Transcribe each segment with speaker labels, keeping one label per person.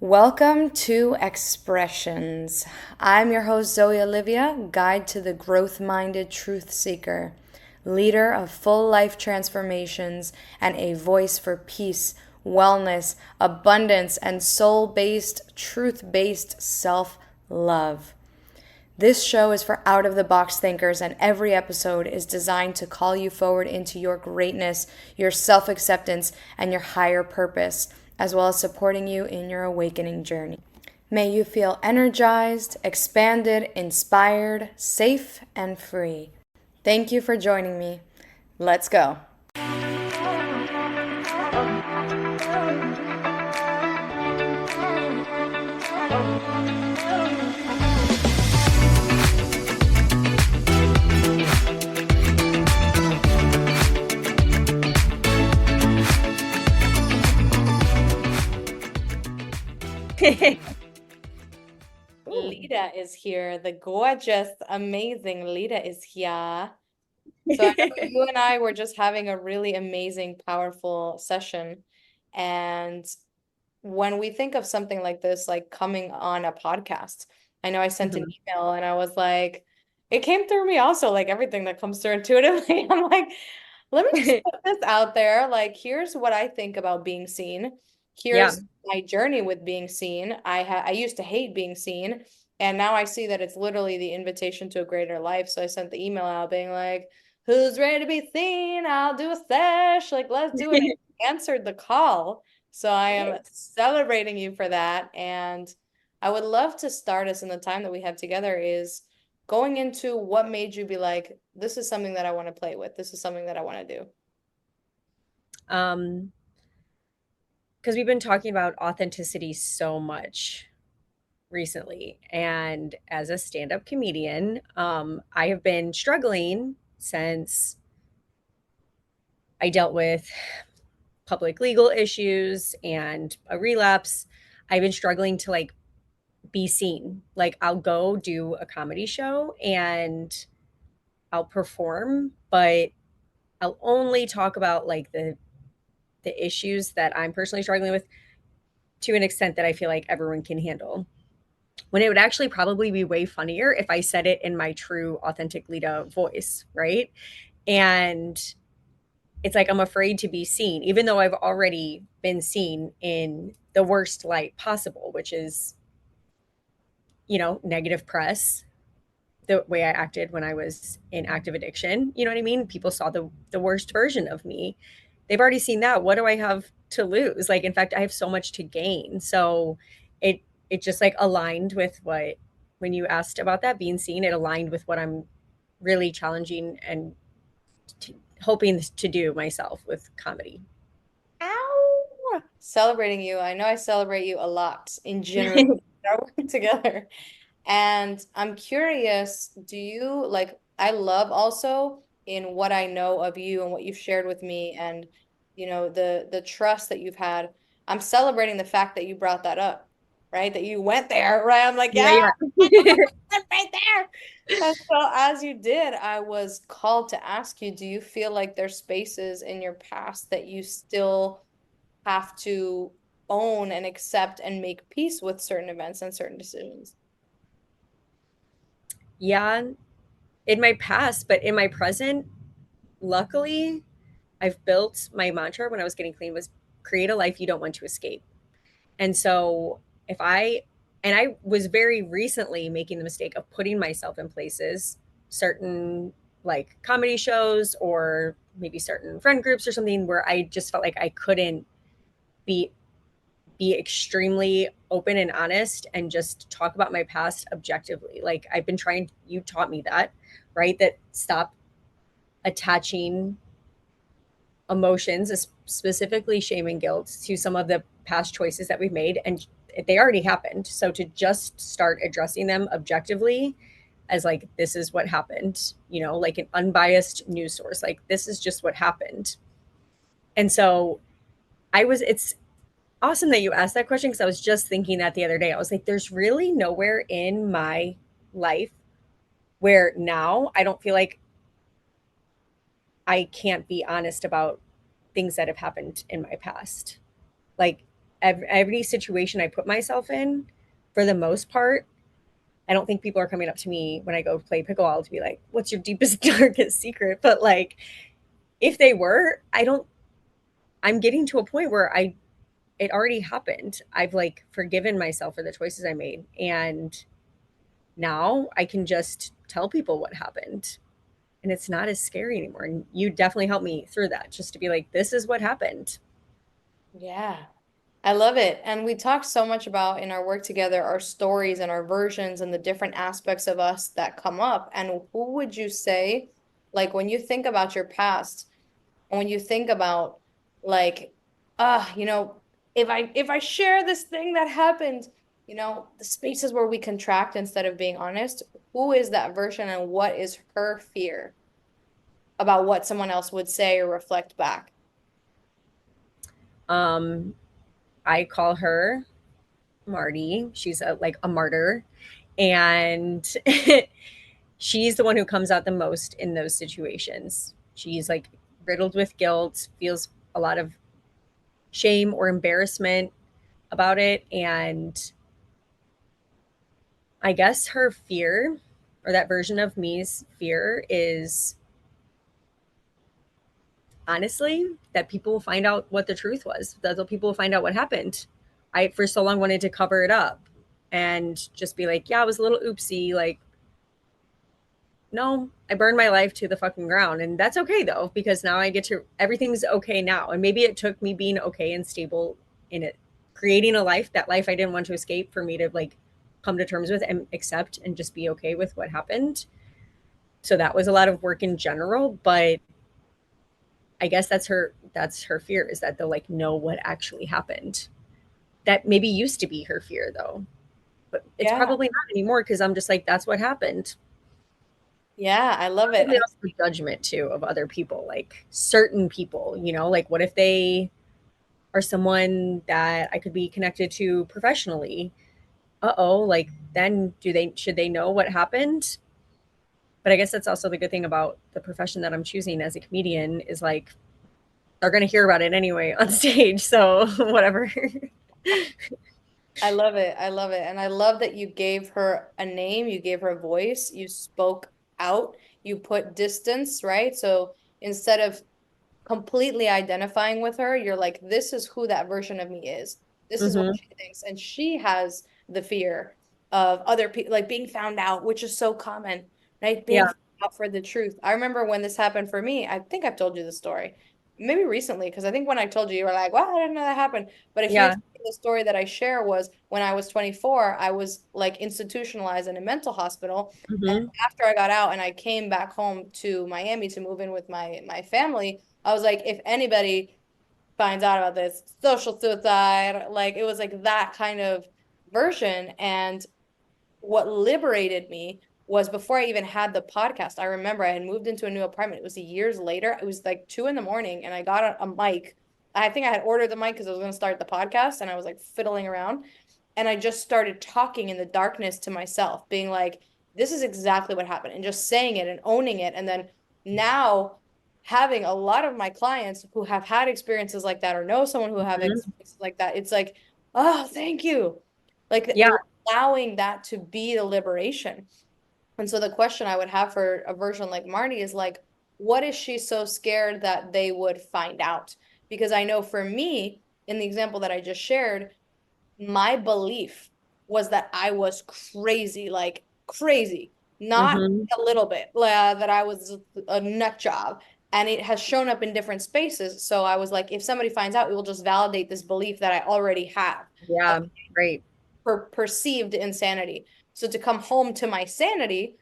Speaker 1: Welcome to Expressions. I'm your host, Zoe Olivia, guide to the growth minded truth seeker, leader of full life transformations, and a voice for peace, wellness, abundance, and soul based, truth based self love. This show is for out of the box thinkers, and every episode is designed to call you forward into your greatness, your self acceptance, and your higher purpose, as well as supporting you in your awakening journey. May you feel energized, expanded, inspired, safe, and free. Thank you for joining me. Let's go. Leetah is here. The gorgeous, amazing Leetah is here. So I know you and I were just having a really amazing, powerful session. And when we think of something like this, like coming on a podcast, I know I sent an email and I was like, it came through me also, like everything that comes through intuitively. I'm like, let me just put this out there. Like, here's what I think about being seen.
Speaker 2: Yeah.
Speaker 1: Here's my journey with being seen. I used to hate being seen, and now I see that it's literally the invitation to a greater life. So I sent the email out being like, who's ready to be seen? I'll do a sesh. Like, let's do it. I answered the call. So I am celebrating you for that. And I would love to start us in the time that we have together is going into what made you be like, this is something that I want to play with. This is something that I want to do.
Speaker 2: Um, because we've been talking about authenticity so much recently. And as a stand-up comedian, I have been struggling since I dealt with public legal issues and a relapse. I've been struggling to be seen. Like I'll go do a comedy show and I'll perform, but I'll only talk about the issues that I'm personally struggling with to an extent that I feel like everyone can handle. When it would actually probably be way funnier if I said it in my true, authentic Leetah voice, right? And it's like I'm afraid to be seen, even though I've already been seen in the worst light possible, which is, negative press, the way I acted when I was in active addiction. You know what I mean? People saw the worst version of me. They've already seen that. What do I have to lose? Like, in fact, I have so much to gain. So it it just like aligned with what when you asked about that being seen, it aligned with what I'm really challenging and hoping to do myself with comedy.
Speaker 1: Ow! Celebrating you. I know I celebrate you a lot in general. Our work together. And I'm curious, do you like, I love also in what I know of you and what you've shared with me and the trust that you've had. I'm celebrating the fact that you brought that up, right? That you went there, right? I'm like, yeah,
Speaker 2: Yeah, yeah.
Speaker 1: right there. And so as you did, I was called to ask you, do you feel like there's spaces in your past that you still have to own and accept and make peace with certain events and certain decisions?
Speaker 2: Yeah, in my past, but in my present, luckily, I've built my mantra when I was getting clean was create a life you don't want to escape. And so if I and I was very recently making the mistake of putting myself in places, certain like comedy shows or maybe certain friend groups or something where I just felt like I couldn't be be extremely open and honest and just talk about my past objectively. Like I've been trying, you taught me that, right? That stop attaching emotions, specifically shame and guilt, to some of the past choices that we've made. And they already happened. So to just start addressing them objectively as like, this is what happened, like an unbiased news source, like, this is just what happened. And so it's awesome that you asked that question because I was just thinking that the other day. I was like, there's really nowhere in my life where now I don't feel like I can't be honest about things that have happened in my past. Like every situation I put myself in, for the most part, I don't think people are coming up to me when I go play pickleball to be like, "What's your deepest, darkest secret?" But like, if they were, I don't. I'm getting to a point where it already happened. I've like forgiven myself for the choices I made, and now I can just tell people what happened, and it's not as scary anymore. And you definitely helped me through that, just to be like, "This is what happened."
Speaker 1: Yeah. I love it. And we talk so much about in our work together our stories and our versions and the different aspects of us that come up. And who would you say, like when you think about your past and when you think about like, you know, if I share this thing that happened, the spaces where we contract instead of being honest, who is that version and what is her fear about what someone else would say or reflect back?
Speaker 2: Um, I call her Marty. She's like a martyr, and she's the one who comes out the most in those situations. She's like riddled with guilt, feels a lot of shame or embarrassment about it, and I guess her fear, or that version of me's fear, is honestly that people will find out what the truth was, that the people will find out what happened. I for so long wanted to cover it up and just be like, yeah, I was a little oopsie, like, no, I burned my life to the fucking ground. And that's okay though, because now I get to, everything's okay now. And maybe it took me being okay and stable in it, creating a life, that life I didn't want to escape, for me to like come to terms with and accept and just be okay with what happened. So that was a lot of work in general, but I guess that's her fear, is that they'll like know what actually happened. That maybe used to be her fear though, but it's
Speaker 1: Yeah.
Speaker 2: probably not anymore, because I'm just like, that's what happened.
Speaker 1: Yeah, I love it.
Speaker 2: Probably also the judgment too of other people, like certain people, like what if they are someone that I could be connected to professionally? Uh-oh, like then should they know what happened? But I guess that's also the good thing about the profession that I'm choosing as a comedian, is like they're going to hear about it anyway on stage, so whatever.
Speaker 1: I love it. I love it. And I love that you gave her a name, you gave her a voice, you spoke out, you put distance, right? So instead of completely identifying with her, you're like, this is who that version of me is. This is what
Speaker 2: Hmm.
Speaker 1: she thinks. And she has the fear of other people, like being found out, which is so common, right? Being
Speaker 2: Yeah.
Speaker 1: found out for the truth. I remember when this happened for me, I think I've told you the story. Maybe recently, because I think when I told you, you were like, wow, I didn't know that happened. But a huge
Speaker 2: Yeah.
Speaker 1: the story that I share was when I was 24, I was like institutionalized in a mental hospital. And
Speaker 2: Hmm.
Speaker 1: after I got out and I came back home to Miami to move in with my family, I was like, if anybody finds out about this, social suicide, like it was like that kind of version. And what liberated me was before I even had the podcast. I remember I had moved into a new apartment. It was years later. It was like 2 in the morning, and I got a mic. I think I had ordered the mic because I was going to start the podcast, and I was like fiddling around. And I just started talking in the darkness to myself, being like, this is exactly what happened, and just saying it and owning it. And then now having a lot of my clients who have had experiences like that or know someone who have
Speaker 2: Hmm.
Speaker 1: experiences like that, it's like, oh, thank you. Like
Speaker 2: Yeah.
Speaker 1: allowing that to be the liberation. And so the question I would have for a version like Marty is like, what is she so scared that they would find out? Because I know for me, in the example that I just shared, my belief was that I was crazy, like crazy, not
Speaker 2: Hmm.
Speaker 1: a little bit, that I was a nut job. And it has shown up in different spaces. So I was like, if somebody finds out, it will just validate this belief that I already have of
Speaker 2: Yeah. Right.
Speaker 1: perceived insanity. So to come home to my sanity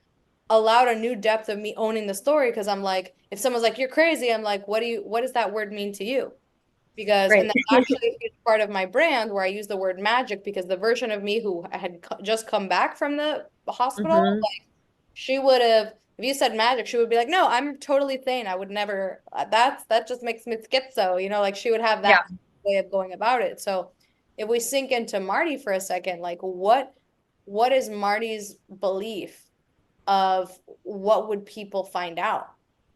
Speaker 1: allowed a new depth of me owning the story because I'm like, if someone's like, you're crazy, I'm like, what does that word mean to you? Because, and
Speaker 2: Right.
Speaker 1: that's actually a huge part of my brand where I use the word magic because the version of me who had just come back from the hospital,
Speaker 2: Hmm.
Speaker 1: she would have, if you said magic, she would be like, no, I'm totally sane. I would never, that just makes me schizo, like she would have
Speaker 2: Yeah.
Speaker 1: that way of going about it. So if we sink into Marty for a second, like what is Marty's belief of what would people find out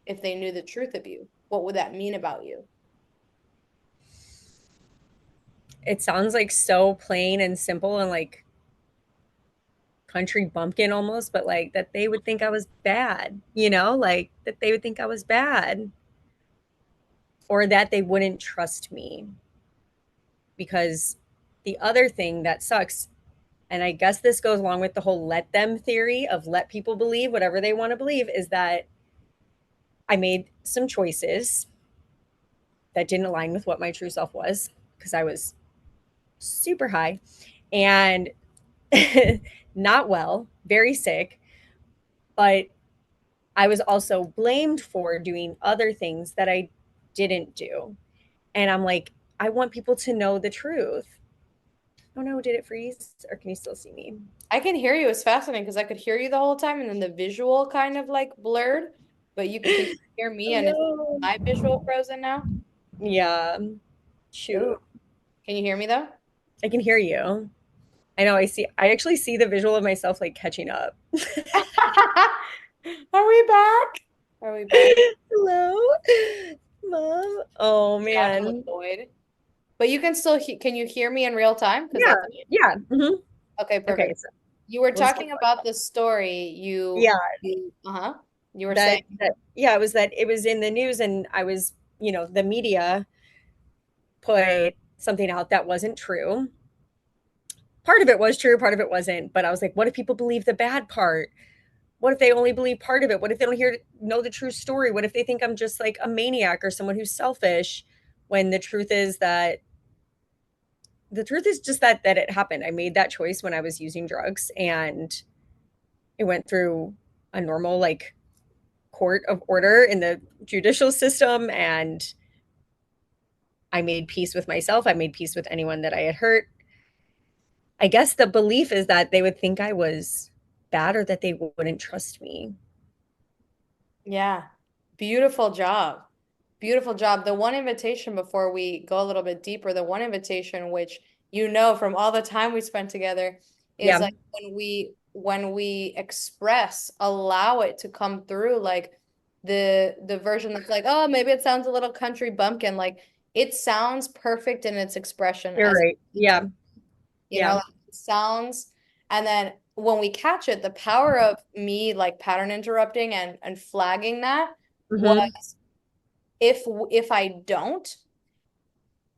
Speaker 1: if they knew the truth of you? What would that mean about you?
Speaker 2: it sounds like so plain and simple and like country bumpkin almost, but like that they would think I was bad, like that they would think I was bad or that they wouldn't trust me. Because the other thing that sucks, and I guess this goes along with the whole let them theory of let people believe whatever they want to believe, is that I made some choices that didn't align with what my true self was because I was super high and not well, very sick, but I was also blamed for doing other things that I didn't do. And I'm like, I want people to know the truth. Oh no, did it freeze or can you still see me?
Speaker 1: I can hear you. It's fascinating because I could hear you the whole time and then the visual kind of like blurred, but you can hear me
Speaker 2: Oh
Speaker 1: and is
Speaker 2: no.
Speaker 1: my visual frozen now?
Speaker 2: Yeah.
Speaker 1: Oh,
Speaker 2: Shoot.
Speaker 1: can you hear me though?
Speaker 2: I can hear you. I know I actually see the visual of myself like catching up.
Speaker 1: Are we back? Are we back?
Speaker 2: Hello, Mom. Oh
Speaker 1: Chatting with
Speaker 2: man.
Speaker 1: Lloyd. But you can still can you hear me in real time? Because
Speaker 2: Yeah.
Speaker 1: that's
Speaker 2: Yeah.
Speaker 1: okay,
Speaker 2: Okay,
Speaker 1: perfect.
Speaker 2: so
Speaker 1: You were
Speaker 2: we'll just keep
Speaker 1: talking
Speaker 2: going.
Speaker 1: about the story.
Speaker 2: Yeah,
Speaker 1: You were saying,
Speaker 2: that yeah, it was that it was in the news and I was, the media put something out that wasn't true. Part of it was true, part of it wasn't, but I was like, what if people believe the bad part? What if they only believe part of it? What if they don't know the true story? What if they think I'm just like a maniac or someone who's selfish when the truth is just that it happened. I made that choice when I was using drugs and it went through a normal like court of order in the judicial system and I made peace with myself. I made peace with anyone that I had hurt. I guess the belief is that they would think I was bad or that they wouldn't trust me.
Speaker 1: yeah, beautiful job. Beautiful job. The one invitation before we go a little bit deeper, the one invitation which you know from all the time we spent together is
Speaker 2: Yeah.
Speaker 1: like when we express, allow it to come through like the version that's like, oh, maybe it sounds a little country bumpkin. Like it sounds perfect in its expression
Speaker 2: You're
Speaker 1: as
Speaker 2: right. Yeah. Yeah.
Speaker 1: like it sounds and then when we catch it, the power of me like pattern interrupting and flagging that was
Speaker 2: Hmm.
Speaker 1: if I don't,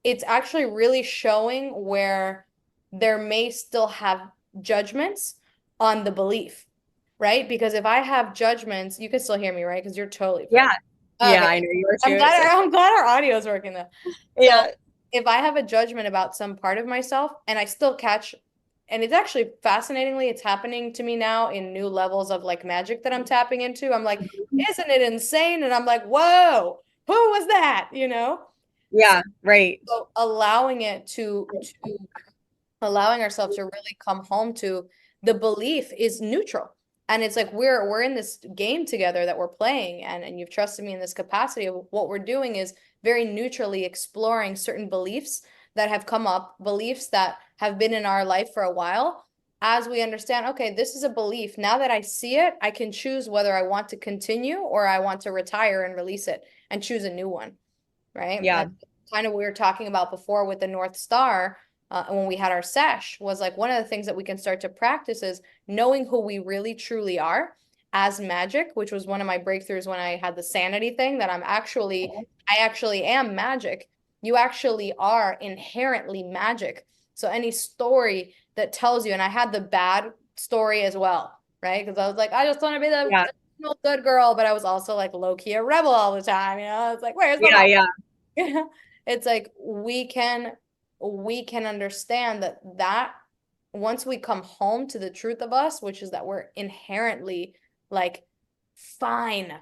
Speaker 1: it's actually really showing where there may still have judgments on the belief, right? Because if I have judgments, you can still hear me, right? Because you're totally
Speaker 2: Yeah.
Speaker 1: frozen.
Speaker 2: Yeah.
Speaker 1: Okay.
Speaker 2: I know you are
Speaker 1: I'm
Speaker 2: too.
Speaker 1: glad
Speaker 2: So
Speaker 1: I'm glad our audio is working though. So
Speaker 2: yeah.
Speaker 1: if I have a judgment about some part of myself and I still catch, and it's actually fascinatingly, it's happening to me now in new levels of like magic that I'm tapping into. I'm like, isn't it insane? And I'm like, whoa, who was that?
Speaker 2: Yeah. Right.
Speaker 1: So allowing it to allowing ourselves to really come home to the belief is neutral. And it's like we're in this game together that we're playing and you've trusted me in this capacity of what we're doing is very neutrally exploring certain beliefs that have come up, beliefs that have been in our life for a while. As we understand, okay, this is a belief. Now that I see it, I can choose whether I want to continue or I want to retire and release it and choose a new one, right?
Speaker 2: Yeah.
Speaker 1: That's kind of what we were talking about before with the North Star when we had our sesh was like one of the things that we can start to practice is knowing who we really truly are as magic, which was one of my breakthroughs when I had the sanity thing that I actually am magic. You actually are inherently magic. So any story that tells you, and I had the bad story as well, right? Because I was like, I just want to be
Speaker 2: Yeah.
Speaker 1: the good girl, but I was also like low key a rebel all the time. It's like, where's the
Speaker 2: Yeah.
Speaker 1: line?
Speaker 2: Yeah.
Speaker 1: It's like we can understand that once we come home to the truth of us, which is that we're inherently like fine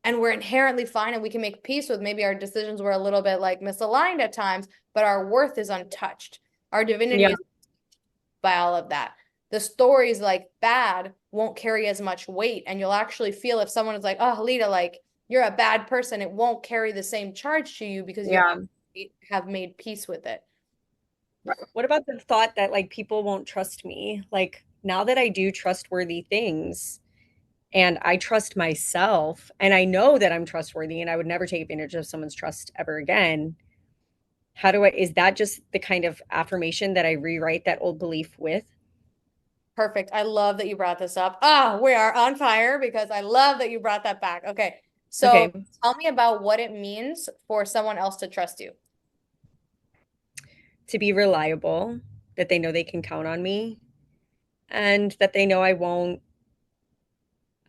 Speaker 1: and we're inherently fine and we can make peace with maybe our decisions were a little bit like misaligned at times, but our worth is untouched. Our divinity
Speaker 2: Yeah.
Speaker 1: is by all of that. The stories like bad won't carry as much weight. And you'll actually feel if someone is like, oh, Leetah, like you're a bad person, it won't carry the same charge to you because you
Speaker 2: Yeah.
Speaker 1: have made peace with it.
Speaker 2: What about the thought that like people won't trust me? Like now that I do trustworthy things and I trust myself and I know that I'm trustworthy and I would never take advantage of someone's trust ever again. How do I, is that just the kind of affirmation that I rewrite that old belief with?
Speaker 1: Perfect. I love that you brought this up. Ah, we are on fire because I love that you brought that back. Okay. So
Speaker 2: Okay.
Speaker 1: tell me about what it means for someone else to trust you.
Speaker 2: To be reliable, that they know they can count on me, and that they know I won't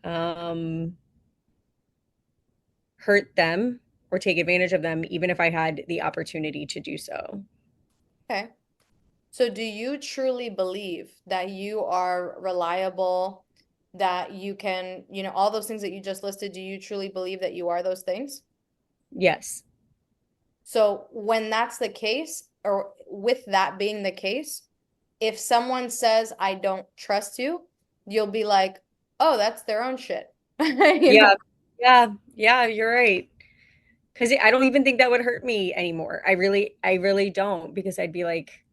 Speaker 2: um, hurt them or take advantage of them, even if I had the opportunity to do so.
Speaker 1: Okay. So do you truly believe that you are reliable, that you can, all those things that you just listed, do you truly believe that you are those things?
Speaker 2: Yes.
Speaker 1: So when that's the case, or with that being the case, if someone says, I don't trust you, you'll be like, oh, that's their own shit. You know?
Speaker 2: Yeah. Yeah. Yeah. You're right. Because I don't even think that would hurt me anymore. I really don't, because I'd be like,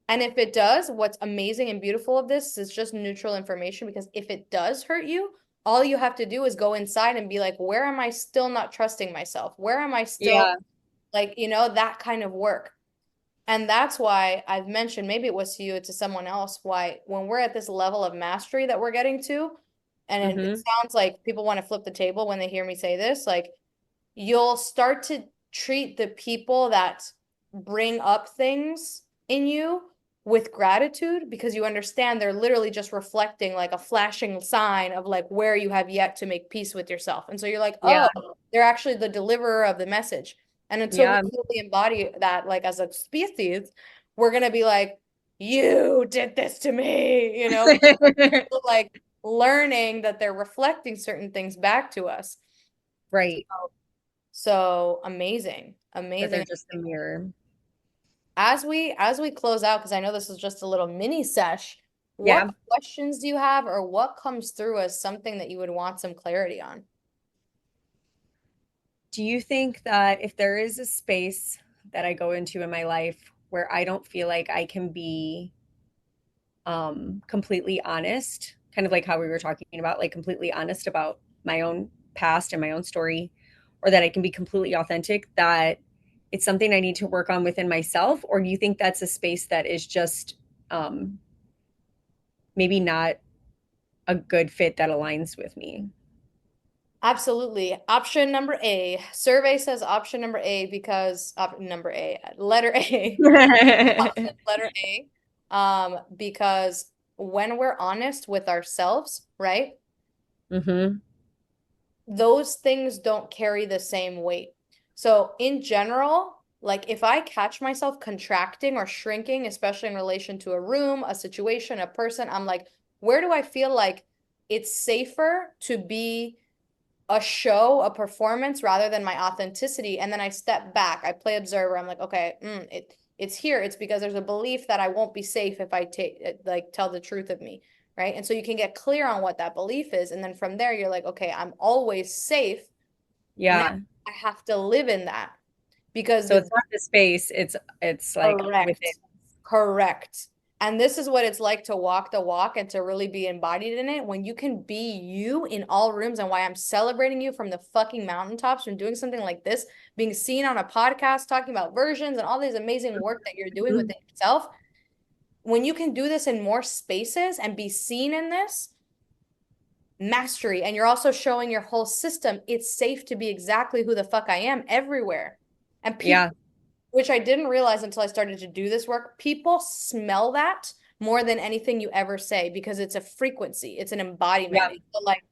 Speaker 1: And if it does, what's amazing and beautiful of this is just neutral information because if it does hurt you, all you have to do is go inside and be like, where am I still not trusting myself? Where am I still
Speaker 2: yeah.
Speaker 1: like, that kind of work? And that's why I've mentioned, maybe it was to you, to someone else, why when we're at this level of mastery that we're getting to, and it
Speaker 2: Hmm.
Speaker 1: sounds like people want to flip the table when they hear me say this, like you'll start to treat the people that bring up things in you with gratitude because you understand they're literally just reflecting like a flashing sign of like where you have yet to make peace with yourself. And so you're like,
Speaker 2: Yeah.
Speaker 1: oh, they're actually the deliverer of the message. And until we
Speaker 2: Yeah.
Speaker 1: fully embody that, like as a species, we're gonna be like, you did this to me, because we're like learning that they're reflecting certain things back to us.
Speaker 2: Right.
Speaker 1: So amazing,
Speaker 2: That
Speaker 1: amazing.
Speaker 2: they're just a mirror.
Speaker 1: As we close out, because I know this is just a little mini sesh, what
Speaker 2: Yeah.
Speaker 1: questions do you have or what comes through as something that you would want some clarity on?
Speaker 2: Do you think that if there is a space that I go into in my life where I don't feel like I can be completely honest, kind of like how we were talking about, like completely honest about my own past and my own story, or that I can be completely authentic, that it's something I need to work on within myself? Or do you think that's a space that is just um, maybe not a good fit that aligns with me?
Speaker 1: Absolutely. Option number A. Survey says option number A because number A, letter A, option letter A. Because when we're honest with ourselves, right?
Speaker 2: Hmm.
Speaker 1: Those things don't carry the same weight. So in general, like if I catch myself contracting or shrinking, especially in relation to a room, a situation, a person, I'm like, where do I feel like it's safer to be a show, a performance rather than my authenticity? And then I step back, I play observer. I'm like, okay, it's here. It's because there's a belief that I won't be safe if I take like tell the truth of me, right? And so you can get clear on what that belief is, and then from there you're like, okay, I'm always safe. Now
Speaker 2: Yeah.
Speaker 1: I have to live in that because
Speaker 2: So it's not the space, it's like within.
Speaker 1: correct. Correct. And this is what it's like to walk the walk and to really be embodied in it when you can be you in all rooms, and why I'm celebrating you from the fucking mountaintops from doing something like this, being seen on a podcast talking about versions and all these amazing work that you're doing
Speaker 2: Mhm.
Speaker 1: within yourself. When you can do this in more spaces and be seen in this, mastery, and you're also showing your whole system it's safe to be exactly who the fuck I am everywhere. And people,
Speaker 2: Yeah.
Speaker 1: which I didn't realize until I started to do this work, people smell that more than anything you ever say because it's a frequency, it's an embodiment.
Speaker 2: Yeah.
Speaker 1: It's like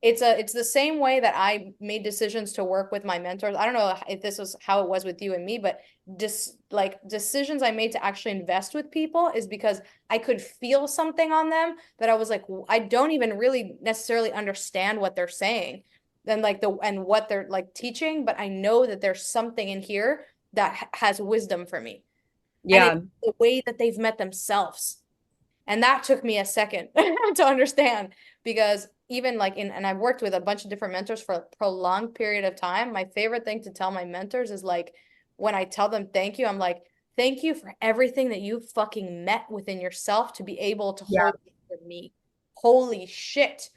Speaker 1: it's the same way that I made decisions to work with my mentors. I don't know if this was how it was with you and me, but just like decisions I made to actually invest with people is because I could feel something on them that I was like, I don't even really necessarily understand what they're saying and like and what they're like teaching, but I know that there's something in here that has wisdom for me. And it's
Speaker 2: Yeah.
Speaker 1: the way that they've met themselves. And that took me a second to understand because even like and I've worked with a bunch of different mentors for a prolonged period of time. My favorite thing to tell my mentors is like when I tell them thank you, I'm like, thank you for everything that you fucking met within yourself to be able to
Speaker 2: Yeah.
Speaker 1: hold it for me. Holy shit.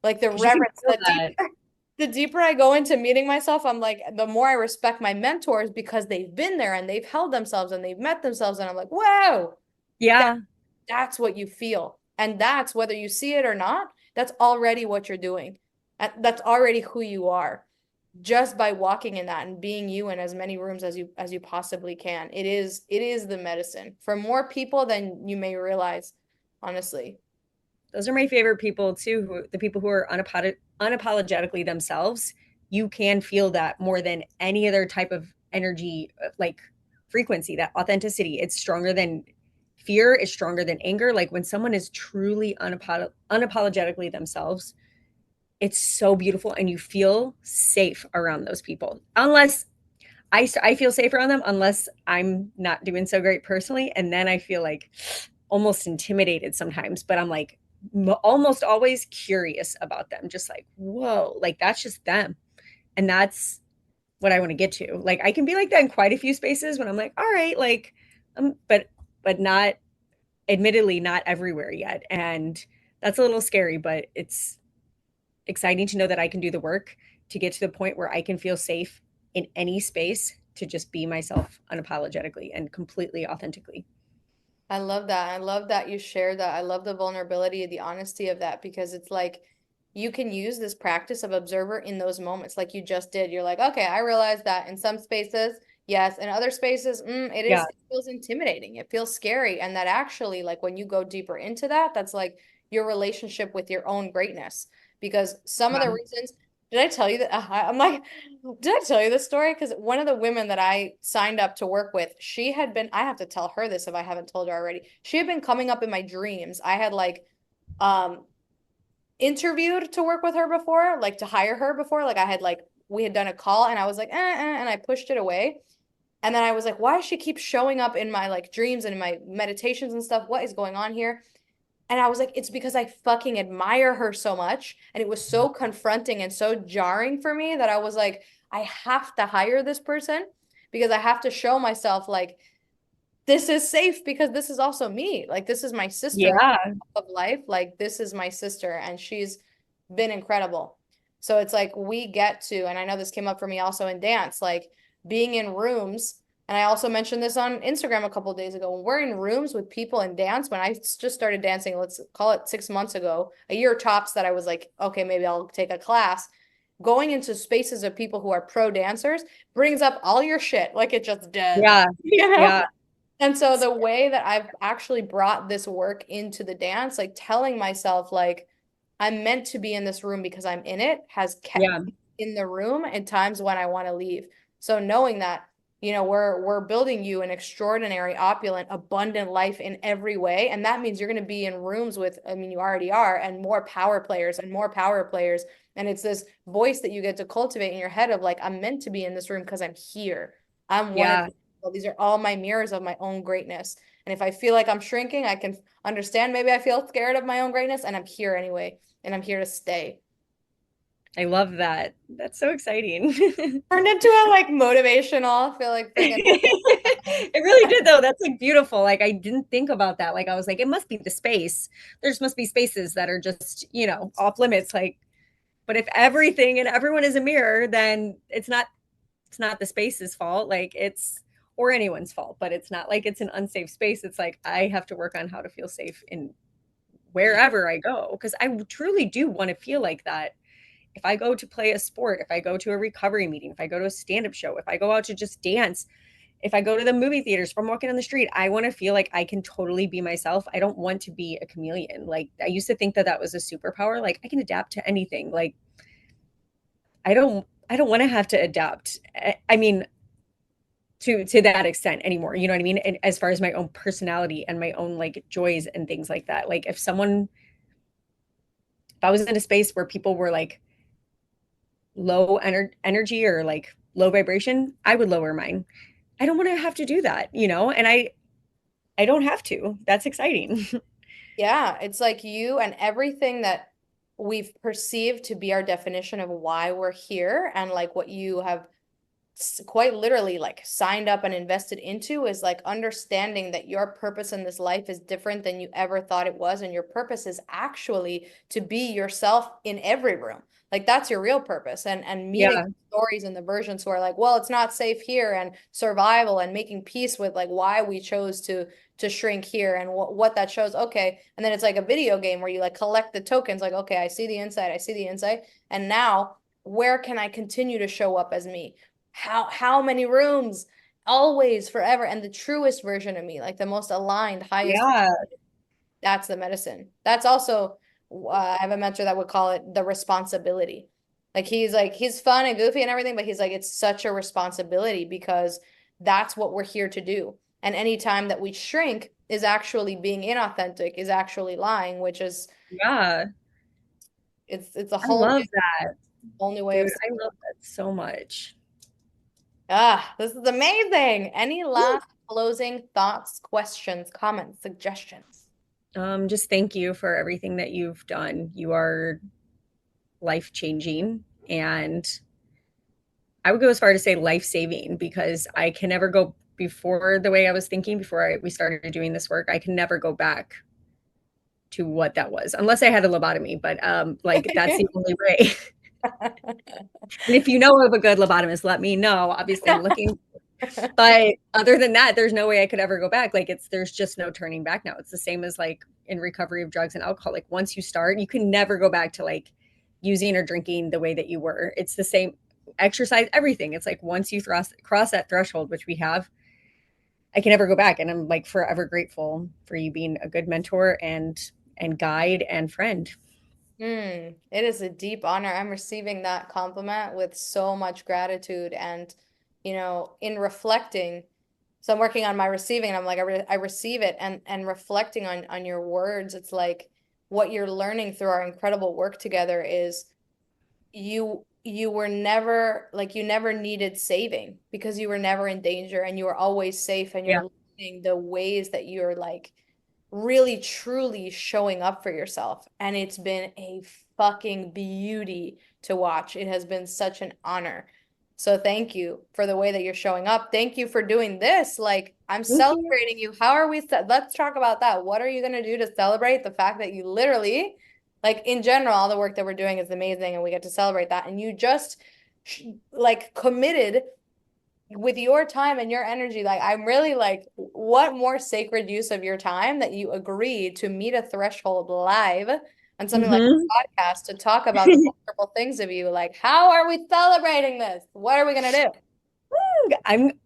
Speaker 1: Like the
Speaker 2: Because you can
Speaker 1: reverence,
Speaker 2: feel
Speaker 1: the deep
Speaker 2: that.
Speaker 1: the deeper I go into meeting myself, I'm like, the more I respect my mentors because they've been there and they've held themselves and they've met themselves. And I'm like, whoa, that
Speaker 2: Yeah,
Speaker 1: that's what you feel. And that's whether you see it or not, that's already what you're doing. That's already who you are just by walking in that and being you in as many rooms as you possibly can. It is the medicine for more people than you may realize, honestly.
Speaker 2: those are my favorite people too. The people who are unapologetically themselves. You can feel that more than any other type of energy, like frequency. That authenticity. It's stronger than fear. It's stronger than anger. Like when someone is truly unapologetically themselves, it's so beautiful, and you feel safe around those people. Unless I feel safe around them unless I'm not doing so great personally. And then I feel like almost intimidated sometimes, but I'm like almost always curious about them. Just like, whoa, like that's just them. And that's what I want to get to. Like I can be like that in quite a few spaces when I'm like, all right, like, but not admittedly not everywhere yet. And that's a little scary, but it's exciting to know that I can do the work to get to the point where I can feel safe in any space to just be myself unapologetically and completely authentically.
Speaker 1: I love that. I love that you share that. I love the vulnerability, the honesty of that because it's like you can use this practice of observer in those moments, like you just did. You're like, okay, I realize that in some spaces, yes, in other spaces,
Speaker 2: Yeah.
Speaker 1: it feels intimidating. It feels scary. And that actually, like when you go deeper into that, that's like your relationship with your own greatness. Because some of the
Speaker 2: Yeah.
Speaker 1: reasons, did I tell you that? I'm like, did I tell you this story? Because one of the women that I signed up to work with, she had been, I have to tell her this if I haven't told her already. She had been coming up in my dreams. I had like um interviewed to work with her before, like to hire her before. Like I had like we had done a call and I was like, and I pushed it away. And then I was like, why does she keep showing up in my like dreams and in my meditations and stuff? What is going on here? And I was like, it's because I fucking admire her so much. And it was so confronting and so jarring for me that I was like, I have to hire this person because I have to show myself like this is safe because this is also me. Like this is my sister
Speaker 2: Yeah.
Speaker 1: of life. Like this is my sister and she's been incredible. So it's like we get to, and I know this came up for me also in dance, like being in rooms. And I also mentioned this on Instagram a couple of days ago. When we're in rooms with people in dance, when I just started dancing, let's call it 6 months ago, a year tops that I was like, okay, maybe I'll take a class. Going into spaces of people who are pro dancers brings up all your shit like it just does,
Speaker 2: Yeah.
Speaker 1: you know?
Speaker 2: Yeah.
Speaker 1: And so the way that I've actually brought this work into the dance, like telling myself like I'm meant to be in this room because I'm in it, has kept
Speaker 2: Yeah.
Speaker 1: me in the room at times when I want to leave. So knowing that, we're building you an extraordinary, opulent, abundant life in every way, and that means you're going to be in rooms with, I mean, you already are, and more power players and more power players. And it's this voice that you get to cultivate in your head of like, I'm meant to be in this room because I'm here. I'm one of
Speaker 2: Yeah.
Speaker 1: these people. These are all my mirrors of my own greatness. And if I feel like I'm shrinking, I can understand maybe I feel scared of my own greatness, and I'm here anyway, and I'm here to stay.
Speaker 2: I love that. That's so exciting.
Speaker 1: Turned into a like motivational, I feel like freaking
Speaker 2: It really did though. That's like beautiful. Like I didn't think about that. Like I was like, it must be the space. There's must be spaces that are just, off limits. Like, but if everything and everyone is a mirror, then it's not the space's fault. Like it's or anyone's fault, but it's not like it's an unsafe space. It's like I have to work on how to feel safe in
Speaker 1: yeah.
Speaker 2: wherever I go. Because I truly do want to feel like that if I go to play a sport, if I go to a recovery meeting, if I go to a stand up show, if I go out to just dance, if I go to the movie theaters, if I'm walking on the street, I want to feel like I can totally be myself. I don't want to be a chameleon. Like I used to think that that was a superpower. Like I can adapt to anything. Like I don't want to have to adapt. I mean, to that extent anymore. You know what I mean? And as far as my own personality and my own like joys and things like that. Like if I was in a space where people were like low energy or like low vibration, I would lower mine. I don't want to have to do that. And I don't have to. That's exciting.
Speaker 1: Yeah, it's like you and everything that we've perceived to be our definition of why we're here and like what you have quite literally like signed up and invested into is like understanding that your purpose in this life is different than you ever thought it was, and your purpose is actually to be yourself in every room. Like that's your real purpose. And meeting
Speaker 2: Yeah.
Speaker 1: stories and the versions who are like, well, it's not safe here, and survival and making peace with like why we chose to shrink here and what that shows. Okay. And then it's like a video game where you like collect the tokens, like, okay, I see the inside, I see the inside. And now where can I continue to show up as me? How many rooms? Always, forever. And the truest version of me, like the most aligned, highest,
Speaker 2: Yeah.
Speaker 1: that's the medicine. That's also, I have a mentor that would call it the responsibility. Like he's fun and goofy and everything, but he's like, it's such a responsibility because that's what we're here to do. And any time that we shrink is actually being inauthentic, is actually lying, which is
Speaker 2: Yeah.
Speaker 1: it's a
Speaker 2: I love that,
Speaker 1: whole new way of
Speaker 2: dude. I love that so much.
Speaker 1: this is amazing. Any last closing thoughts, questions, comments, suggestions?
Speaker 2: Just thank you for everything that you've done. You are life-changing, and I would go as far to say life-saving, because I can never go before the way I was thinking before we started doing this work. I can never go back to what that was unless I had a lobotomy, but like that's the only way. And if you know of a good lobotomist, let me know. Obviously, I'm looking. But other than that, there's no way I could ever go back. Like there's just no turning back now. It's the same as like in recovery of drugs and alcohol. Like once you start, you can never go back to like using or drinking the way that you were. It's the same exercise, everything. It's like once you cross that threshold, which we have, I can never go back. And I'm like forever grateful for you being a good mentor and guide and friend.
Speaker 1: It is a deep honor. I'm receiving that compliment with so much gratitude. And, in reflecting, so I'm working on my receiving, and I'm like, I receive it, and reflecting on your words, it's like what you're learning through our incredible work together is you were never like you never needed saving because you were never in danger and you were always safe, and
Speaker 2: Yeah.
Speaker 1: you're learning the ways that you're like really truly showing up for yourself. And it's been a fucking beauty to watch. It has been such an honor. So thank you for the way that you're showing up. Thank you for doing this. Like I'm
Speaker 2: Thank you.
Speaker 1: celebrating you. How are we? Let's talk about that. What are you going to do to celebrate the fact that you literally, like in general, all the work that we're doing is amazing and we get to celebrate that. And you just like committed with your time and your energy. Like I'm really like, what more sacred use of your time that you agreed to meet a threshold live on something like
Speaker 2: Mm-hmm.
Speaker 1: a podcast to talk about the wonderful things of you. Like, how are we celebrating this? What are we gonna do?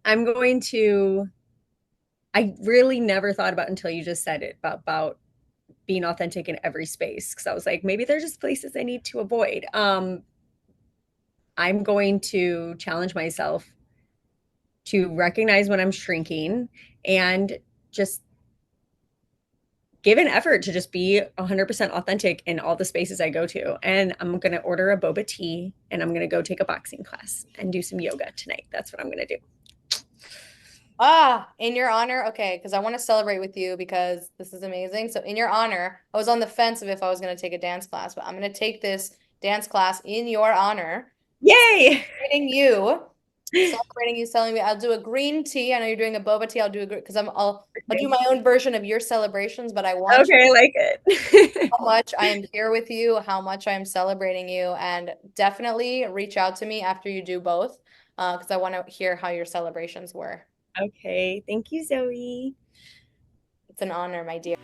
Speaker 2: I'm going to. I really never thought about until you just said it about being authentic in every space, because I was like, maybe there's just places I need to avoid. I'm going to challenge myself to recognize when I'm shrinking and just give an effort to just be 100% authentic in all the spaces I go to. And I'm going to order a boba tea and I'm going to go take a boxing class and do some yoga tonight. That's what I'm going to do.
Speaker 1: In your honor, okay, because I want to celebrate with you because this is amazing. So in your honor, I was on the fence of if I was going to take a dance class, but I'm going to take this dance class in your honor.
Speaker 2: Yay!
Speaker 1: Celebrating you, telling me I'll do a green tea. I know you're doing a boba tea. I'll do a because I'll do my own version of your celebrations, but I want you
Speaker 2: Okay, I like it.
Speaker 1: how much I am here with you, how much I am celebrating you, and definitely reach out to me after you do both, because I want to hear how your celebrations were.
Speaker 2: Okay, thank you, Zoe.
Speaker 1: It's an honor, my dear.